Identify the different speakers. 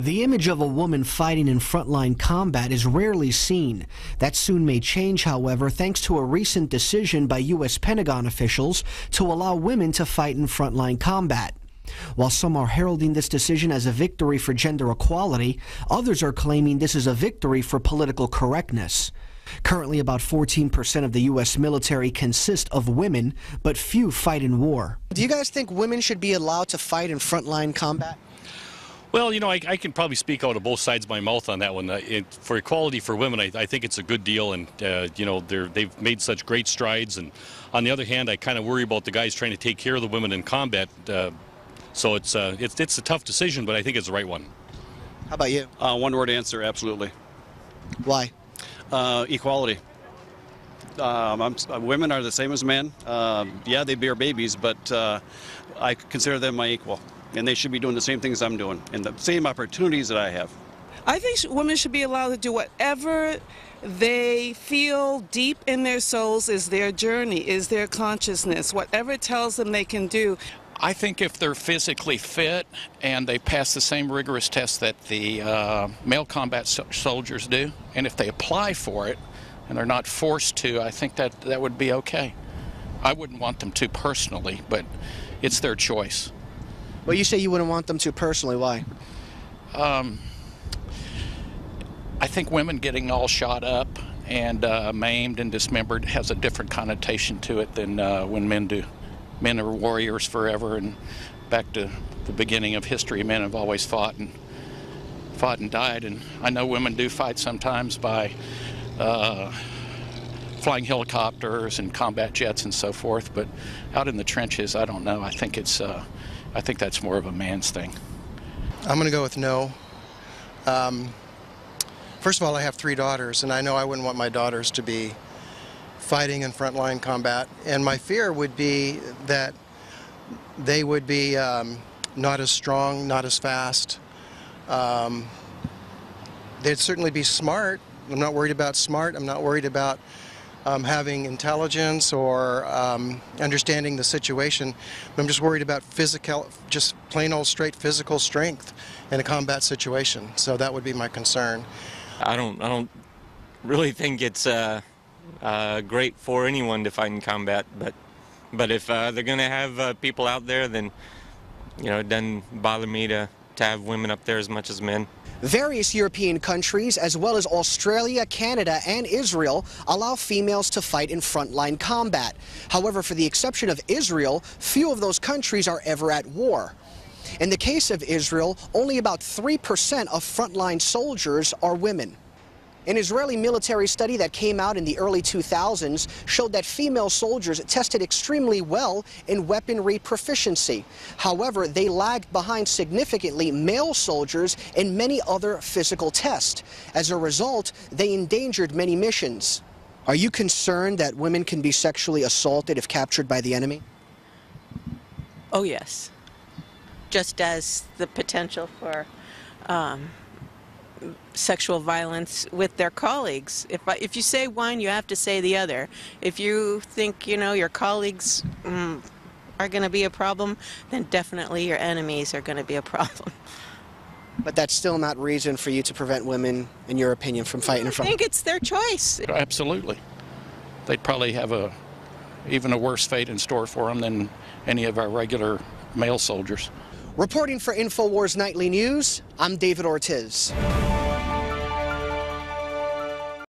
Speaker 1: The image of a woman fighting in frontline combat is rarely seen. That soon may change, however, thanks to a recent decision by U.S. Pentagon officials to allow women to fight in frontline combat. While some are heralding this decision as a victory for gender equality, others are claiming this is a victory for political correctness. Currently, about 14% of the U.S. military consist of women, but few fight in war.
Speaker 2: Do you guys think women should be allowed to fight in frontline combat?
Speaker 3: Well, you know, I can probably speak out of both sides of my mouth on that one. For equality for women, I think it's a good deal, and you know, they've made such great strides. And on the other hand, I kind of worry about the guys trying to take care of the women in combat. So it's a tough decision, but I think it's the right one.
Speaker 2: How about you?
Speaker 4: One-word answer: absolutely.
Speaker 2: Why?
Speaker 4: Equality. Women are the same as men. Yeah, they bear babies, but I consider them my equal. And they should be doing the same things I'm doing and the same opportunities that I have.
Speaker 5: I think women should be allowed to do whatever they feel deep in their souls is their journey, is their consciousness, whatever it tells them they can do.
Speaker 6: I think if they're physically fit and they pass the same rigorous tests that the male combat soldiers do, and if they apply for it and they're not forced to, I think that would be okay. I wouldn't want them to personally, but it's their choice.
Speaker 2: Well, you say you wouldn't want them to personally. Why?
Speaker 6: I think women getting all shot up and maimed and dismembered has a different connotation to it than when men do. Men are warriors forever, and back to the beginning of history, men have always fought and died. And I know women do fight sometimes by flying helicopters and combat jets and so forth, but out in the trenches, I don't know. I think that's more of a man's thing.
Speaker 7: I'm going to go with no. First of all, I have 3 daughters, and I know I wouldn't want my daughters to be fighting in frontline combat. And my fear would be that they would be not as strong, not as fast. They'd certainly be smart. I'm not worried about smart. I'm not worried about having intelligence or understanding the situation. I'm just worried about physical, just plain old straight physical strength in a combat situation. So that would be my concern.
Speaker 8: I don't really think it's great for anyone to fight in combat, but if they're going to have people out there, then you know, it doesn't bother me to have women up there as much as men.
Speaker 2: Various European countries, as well as Australia, Canada, and Israel, allow females to fight in frontline combat. However, for the exception of Israel, few of those countries are ever at war. In the case of Israel, only about 3% of frontline soldiers are women. An Israeli military study that came out in the early 2000s showed that female soldiers tested extremely well in weaponry proficiency. However, they lagged behind significantly male soldiers in many other physical tests. As a result, they endangered many missions. Are you concerned that women can be sexually assaulted if captured by the enemy?
Speaker 9: Oh, yes. Just as the potential for sexual violence with their colleagues. If you say one, you have to say the other. If you think, you know, your colleagues are going to be a problem, then definitely your enemies are going to be a problem.
Speaker 2: But that's still not reason for you to prevent women, in your opinion, from fighting in front.
Speaker 9: I think it's their choice.
Speaker 6: Absolutely. They'd probably have even a worse fate in store for them than any of our regular male soldiers.
Speaker 2: Reporting for InfoWars Nightly News, I'm David Ortiz.